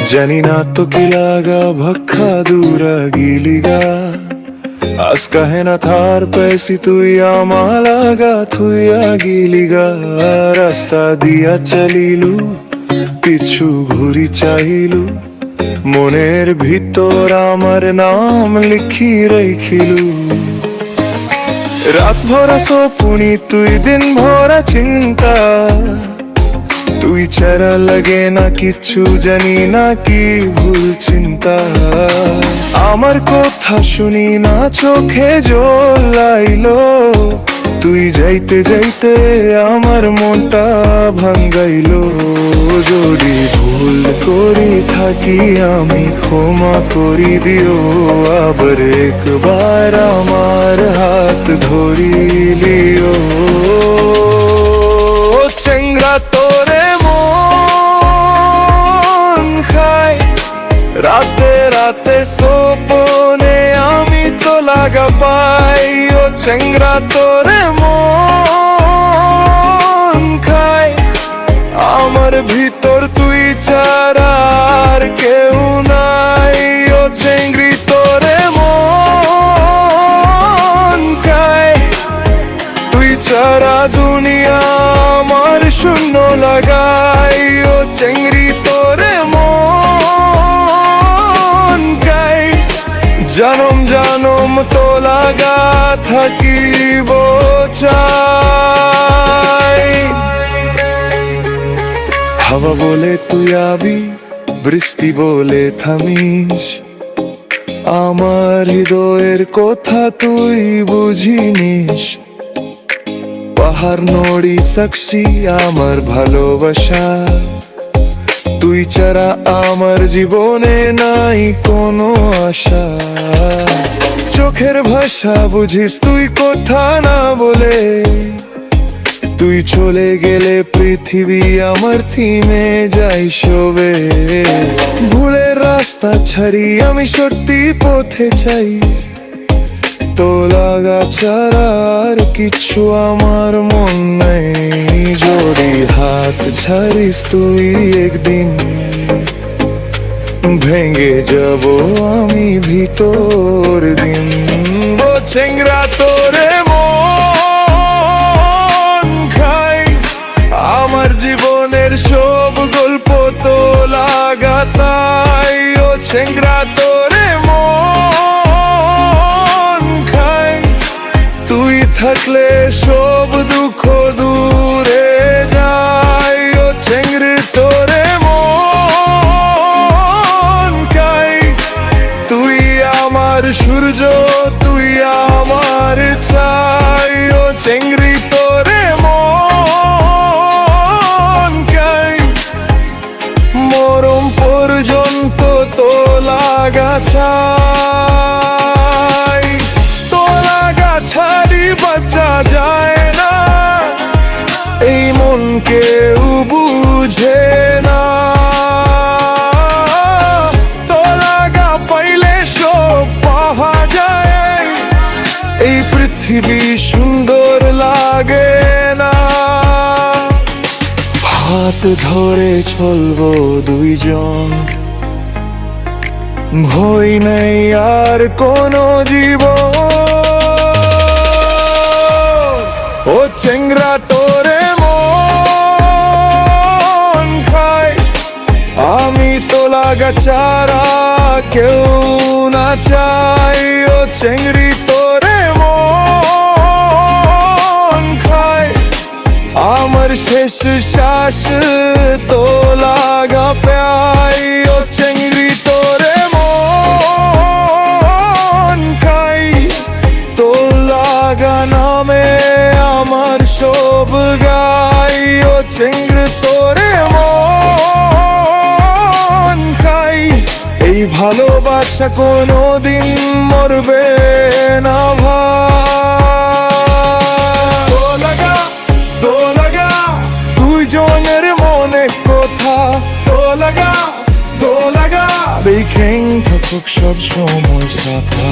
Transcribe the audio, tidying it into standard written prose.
জানি না তো কি লাগা ভক্কা দূরা গিলিগা আজ কাহে না থার পেছি তুই আমা লাগা থুইয়া গিলিগা রাস্তা দিয়া চালিলু পিছু ঘুরি চাইলু মনের ভিতর আমার নাম লিখি রাখিলু রাত ভরা সপুনি তুই দিন ভরা চিন্তা তুই ছাড়া লাগে না কিছু জানি না কি ভুল চিন্তা আমার কথা শুনি না চোখে জল আইলো তুই যাইতে যাইতে আমার মনটা ভাঙ্গাইলো যদি ভুল করি থাকি আমি ক্ষমা করি দিও আবার একবার আমার হাত ধরিলিও চেংরা তোরে মন খায় রাতে রাতে সোপনে আমি তো লাগা পাই ও চেংরা তোরে মন খায় আমার ভিতর তুই ছাড়া আর কেউ নাই ও চেংরি তোরে মন খায় তুই ছাড়া দুনিয়া আমার শূন্য লাগাই ও চেংরি তোরে মন গাই জনম জনম তো লাগা থাকিব চাই হাওয়া বলে তুই আবি বৃষ্টি বলে থামিস আমার হৃদয়ের কথা তুই বুঝিনিস পাহাড় নড়ি সাক্ষী আমার ভালোবাসা তুই ছাড়া আমার জীবনে নাই কোনো আশা চোখের ভাষা বুঝিস তুই কথা না বলে তুই চলে গেলে পৃথিবী আমার থিমে যাই শোবে ভুলের রাস্তা ছাড়ি আমি সত্যি পথে চাই তো লাগা ছাড়া আর কিছু আমার মন নেই যদি হাত ছাড়িস তুই একদিন ভেঙে যাব আমি ভিতর দিন ও চেংরা তোরে মন খাই আমার জীবনের সব গল্প তো লাগা তাই ও চেংরা তোরে থাকলে সব দুঃখ দূরে যায় ও চেংড়ি তোরে মন খাই তুই আমার সূর্য তুই আমার চাই ও চেংড়ি তোরে মন খাই মরম পর্যন্ত তো লাগা চাই তো লাগা ছাড়ি বাঁচা যায় না এই মন কেউ বুঝে না তো লাগা পাইলে সব পাওয়া যায় এই পৃথিবী সুন্দর লাগে না হাত ধরে চলবো দুইজন ভয় নেই আর কোনো জীবন ও চেংরা তোরে মন খায় আমি তো লাগা ছাড়া কেউ না চাই ও চেংড়ি তোরে মন খায় আমার শেষ শ্বাস তো লাগা পাই ও চেংড়ি তোরে মন খাই তো লাগা নামে আমার সব গাই ও চেংড়ি তোরে মন খাই এই ভালোবাসা কোনোদিন মরবে না ভাই দো লাগা দুইজনের মনে কথা দো লাগা দেখেন থাকুক সব সময় সাথা